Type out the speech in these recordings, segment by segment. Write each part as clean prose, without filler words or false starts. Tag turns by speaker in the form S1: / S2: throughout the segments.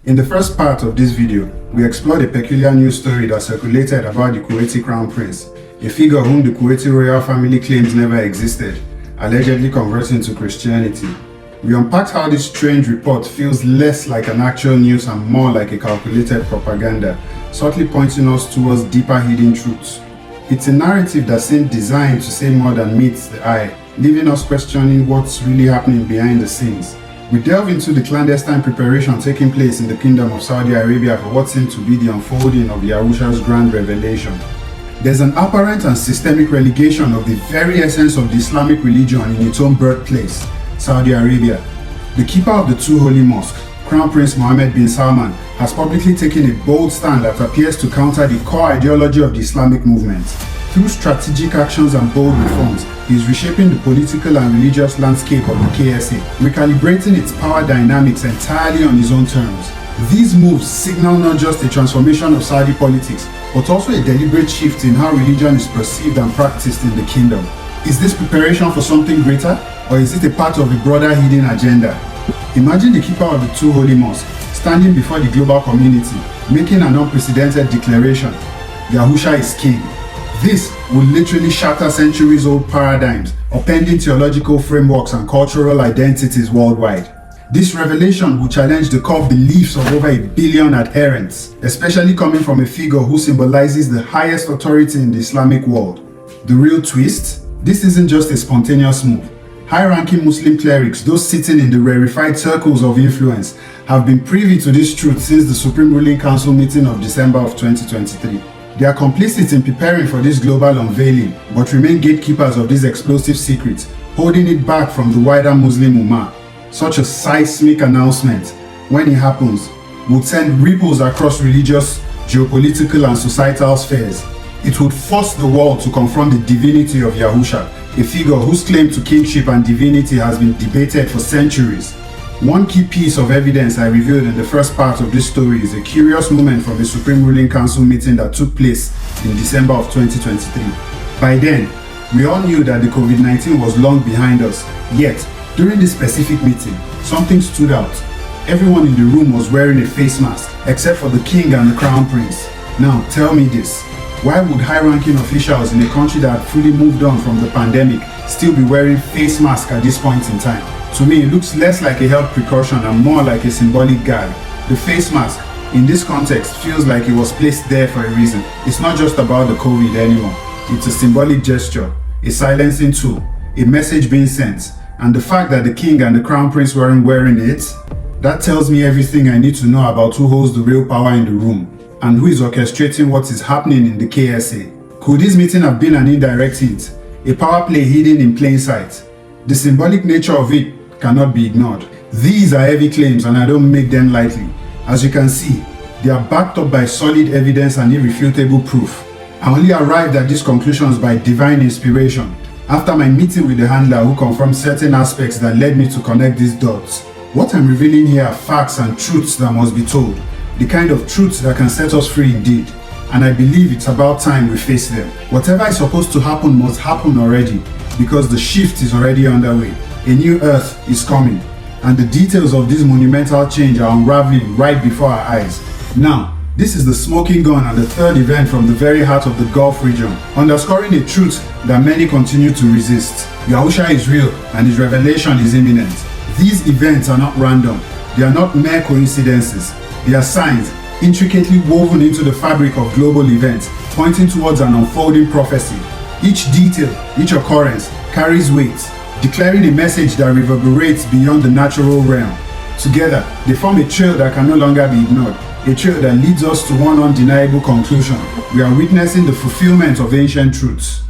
S1: In the first part of this video, we explored a peculiar news story that circulated about the Kuwaiti Crown Prince, a figure whom the Kuwaiti royal family claims never existed, allegedly converting to Christianity. We unpacked how this strange report feels less like an actual news and more like a calculated propaganda, subtly pointing us towards deeper hidden truths. It's a narrative that seems designed to say more than meets the eye, leaving us questioning what's really happening behind the scenes. We delve into the clandestine preparation taking place in the Kingdom of Saudi Arabia for what seems to be the unfolding of Yahusha's grand revelation. There's an apparent and systemic relegation of the very essence of the Islamic religion in its own birthplace, Saudi Arabia. The keeper of the two holy mosques, Crown Prince Mohammed bin Salman, has publicly taken a bold stand that appears to counter the core ideology of the Islamic movement. Through strategic actions and bold reforms, he is reshaping the political and religious landscape of the KSA, recalibrating its power dynamics entirely on his own terms. These moves signal not just a transformation of Saudi politics, but also a deliberate shift in how religion is perceived and practiced in the kingdom. Is this preparation for something greater, or is it a part of a broader hidden agenda? Imagine the keeper of the two holy mosques standing before the global community, making an unprecedented declaration: Yahusha is king. This will literally shatter centuries-old paradigms, upending theological frameworks and cultural identities worldwide. This revelation will challenge the core beliefs of over 1 billion adherents, especially coming from a figure who symbolizes the highest authority in the Islamic world. The real twist? This isn't just a spontaneous move. High-ranking Muslim clerics, those sitting in the rarefied circles of influence, have been privy to this truth since the Supreme Ruling Council meeting of December of 2023. They are complicit in preparing for this global unveiling, but remain gatekeepers of these explosive secrets, holding it back from the wider Muslim Ummah. Such a seismic announcement, when it happens, would send ripples across religious, geopolitical and societal spheres. It would force the world to confront the divinity of Yahusha, a figure whose claim to kingship and divinity has been debated for centuries. One key piece of evidence I revealed in the first part of this story is a curious moment from the Supreme Ruling Council meeting that took place in December of 2023. By then, we all knew that the COVID-19 was long behind us, yet, during this specific meeting, something stood out. Everyone in the room was wearing a face mask, except for the king and the crown prince. Now, tell me this. Why would high-ranking officials in a country that had fully moved on from the pandemic still be wearing face masks at this point in time? To me, it looks less like a health precaution and more like a symbolic gag. The face mask, in this context, feels like it was placed there for a reason. It's not just about the COVID anymore. It's a symbolic gesture, a silencing tool, a message being sent, and the fact that the king and the crown prince weren't wearing it, that tells me everything I need to know about who holds the real power in the room and who is orchestrating what is happening in the KSA. Could this meeting have been an indirect hint, a power play hidden in plain sight? The symbolic nature of it cannot be ignored. These are heavy claims and I don't make them lightly. As you can see, they are backed up by solid evidence and irrefutable proof. I only arrived at these conclusions by divine inspiration, after my meeting with the handler who confirmed certain aspects that led me to connect these dots. What I'm revealing here are facts and truths that must be told, the kind of truths that can set us free indeed. And I believe it's about time we face them. Whatever is supposed to happen must happen already, because the shift is already underway. A new earth is coming, and the details of this monumental change are unraveling right before our eyes. Now, this is the smoking gun and the third event from the very heart of the Gulf region, underscoring a truth that many continue to resist. Yahusha is real and his revelation is imminent. These events are not random. They are not mere coincidences. They are signs intricately woven into the fabric of global events, pointing towards an unfolding prophecy. Each detail, each occurrence carries weight, declaring a message that reverberates beyond the natural realm. Together, they form a trail that can no longer be ignored, a trail that leads us to one undeniable conclusion: we are witnessing the fulfillment of ancient truths.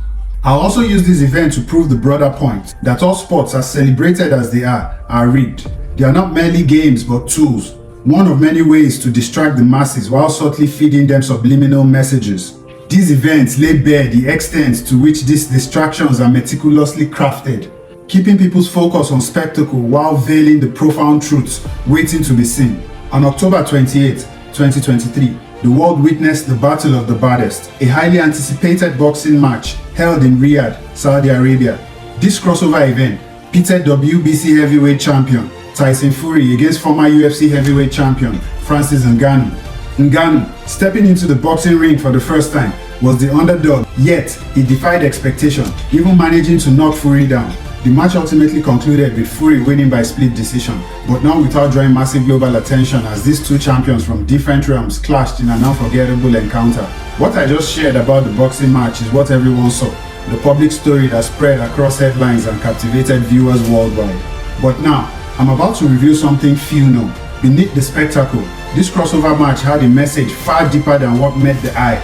S1: I'll also use this event to prove the broader point that all sports, as celebrated as they are rigged. They are not merely games but tools, one of many ways to distract the masses while subtly feeding them subliminal messages. These events lay bare the extent to which these distractions are meticulously crafted, keeping people's focus on spectacle while veiling the profound truths waiting to be seen. On October 28, 2023, the world witnessed the Battle of the Baddest, a highly anticipated boxing match held in Riyadh, Saudi Arabia. This crossover event pitted WBC heavyweight champion Tyson Fury against former UFC heavyweight champion Francis Ngannou. Ngannou, stepping into the boxing ring for the first time, was the underdog, yet he defied expectation, even managing to knock Fury down. The match ultimately concluded with Fury winning by split decision, but not without drawing massive global attention as these two champions from different realms clashed in an unforgettable encounter. What I just shared about the boxing match is what everyone saw, the public story that spread across headlines and captivated viewers worldwide. But now, I'm about to reveal something few know. Beneath the spectacle, this crossover match had a message far deeper than what met the eye.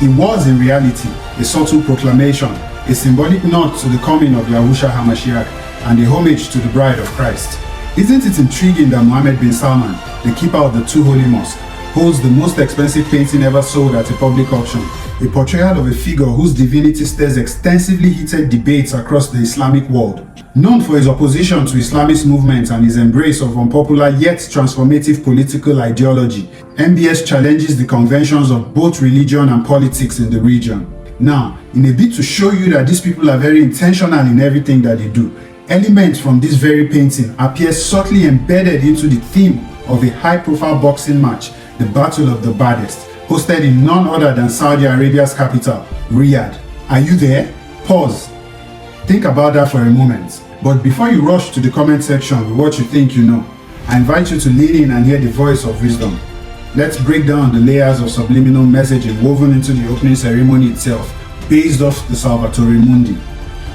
S1: It was in reality a subtle proclamation, a symbolic nod to the coming of Yahusha HaMashiach and a homage to the bride of Christ. Isn't it intriguing that Mohammed bin Salman, the keeper of the two holy mosques, holds the most expensive painting ever sold at a public auction, a portrayal of a figure whose divinity stirs extensively heated debates across the Islamic world. Known for his opposition to Islamist movements and his embrace of unpopular yet transformative political ideology, MBS challenges the conventions of both religion and politics in the region. Now, in a bid to show you that these people are very intentional in everything that they do, elements from this very painting appear subtly embedded into the theme of a high-profile boxing match, the Battle of the Baddest, hosted in none other than Saudi Arabia's capital, Riyadh. Are you there? Pause. Think about that for a moment. But before you rush to the comment section with what you think you know, I invite you to lean in and hear the voice of wisdom. Let's break down the layers of subliminal messaging woven into the opening ceremony itself, based off the Salvatore Mundi.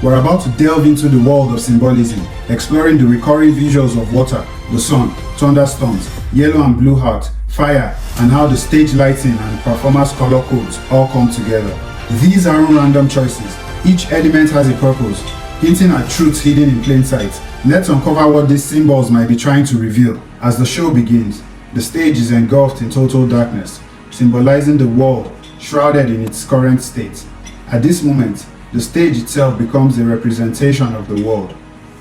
S1: We're about to delve into the world of symbolism, exploring the recurring visuals of water, the sun, thunderstorms, yellow and blue heart, fire, and how the stage lighting and performers' color codes all come together. These aren't random choices. Each element has a purpose, hinting at truths hidden in plain sight. Let's uncover what these symbols might be trying to reveal. As the show begins, the stage is engulfed in total darkness, symbolizing the world shrouded in its current state. At this moment, the stage itself becomes a representation of the world.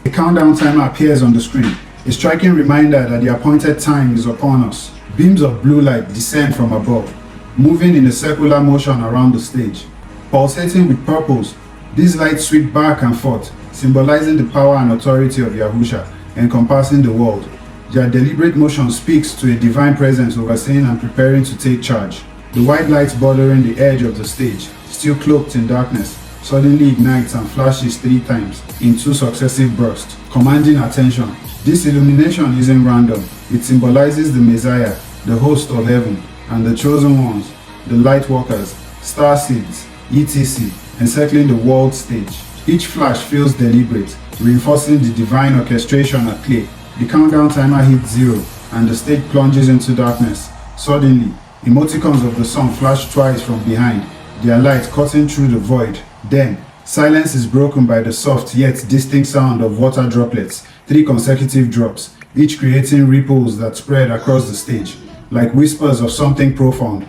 S1: A countdown timer appears on the screen, a striking reminder that the appointed time is upon us. Beams of blue light descend from above, moving in a circular motion around the stage. Pulsating with purpose, these lights sweep back and forth, symbolizing the power and authority of Yahusha, encompassing the world. Their deliberate motion speaks to a divine presence overseeing and preparing to take charge. The white light bordering the edge of the stage, still cloaked in darkness, suddenly ignites and flashes 3 times in 2 successive bursts, commanding attention. This illumination isn't random. It symbolizes the Messiah, the host of heaven, and the chosen ones, the light workers, star seeds, etc., encircling the world stage. Each flash feels deliberate, reinforcing the divine orchestration at play. The countdown timer hits 0, and the stage plunges into darkness. Suddenly, emoticons of the sun flash twice from behind, their light cutting through the void. Then, silence is broken by the soft yet distinct sound of water droplets, 3 consecutive drops, each creating ripples that spread across the stage, like whispers of something profound.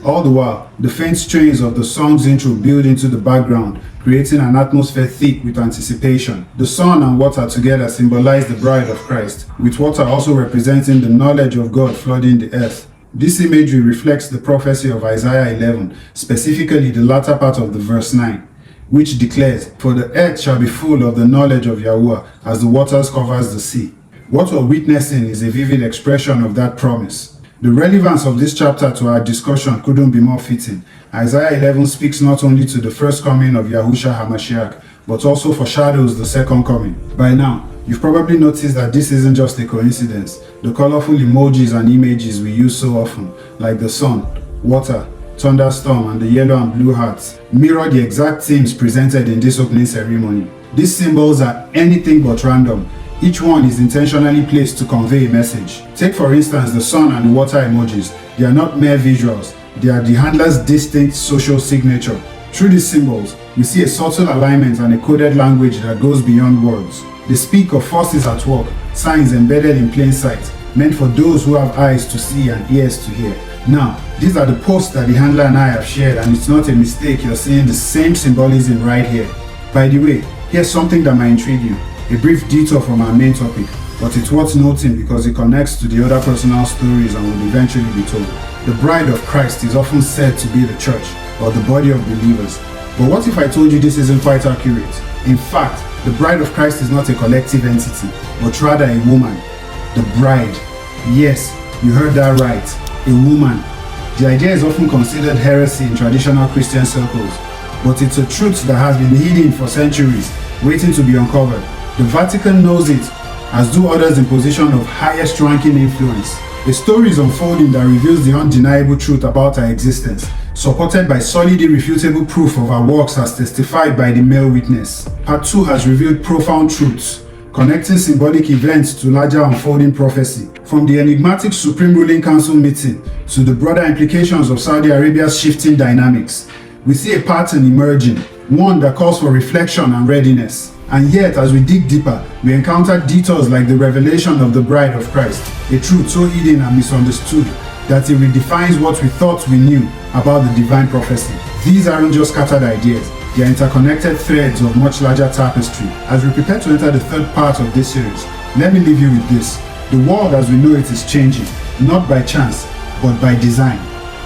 S1: All the while, the faint strains of the song's intro build into the background, creating an atmosphere thick with anticipation. The sun and water together symbolize the bride of Christ, with water also representing the knowledge of God flooding the earth. This imagery reflects the prophecy of Isaiah 11, specifically the latter part of the verse 9, which declares, "For the earth shall be full of the knowledge of Yahuwah as the waters covers the sea." What we're witnessing is a vivid expression of that promise. The relevance of this chapter to our discussion couldn't be more fitting. Isaiah 11 speaks not only to the first coming of Yahusha HaMashiach, but also foreshadows the second coming. By now, you've probably noticed that this isn't just a coincidence. The colorful emojis and images we use so often, like the sun, water, thunderstorm, and the yellow and blue hearts, mirror the exact themes presented in this opening ceremony. These symbols are anything but random. Each one is intentionally placed to convey a message. Take for instance the sun and the water emojis. They are not mere visuals, they are the handler's distinct social signature. Through these symbols, we see a subtle alignment and a coded language that goes beyond words. They speak of forces at work, signs embedded in plain sight, meant for those who have eyes to see and ears to hear. Now, these are the posts that the handler and I have shared, and it's not a mistake, you're seeing the same symbolism right here. By the way, here's something that might intrigue you. A brief detour from our main topic, but it's worth noting because it connects to the other personal stories and will eventually be told. The bride of Christ is often said to be the church, or the body of believers. But what if I told you this isn't quite accurate? In fact, the bride of Christ is not a collective entity, but rather a woman. The bride. Yes, you heard that right. A woman. The idea is often considered heresy in traditional Christian circles, but it's a truth that has been hidden for centuries, waiting to be uncovered. The Vatican knows it, as do others in position of highest ranking influence. A story is unfolding that reveals the undeniable truth about our existence, supported by solid irrefutable proof of our works as testified by the male witness. Part 2 has revealed profound truths, connecting symbolic events to larger unfolding prophecy, from the enigmatic Supreme Ruling Council meeting to the broader implications of Saudi Arabia's shifting dynamics. We see a pattern emerging, one that calls for reflection and readiness. And yet, as we dig deeper, we encounter details like the revelation of the bride of Christ, a truth so hidden and misunderstood that it redefines what we thought we knew about the divine prophecy. These aren't just scattered ideas, they are interconnected threads of much larger tapestry. As we prepare to enter the third part of this series, let me leave you with this. The world as we know it is changing, not by chance, but by design.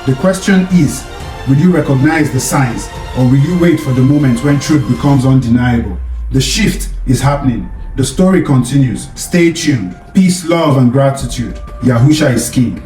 S1: The question is, will you recognize the signs, or will you wait for the moment when truth becomes undeniable? The shift is happening. The story continues. Stay tuned. Peace, love, and gratitude. Yahusha is King.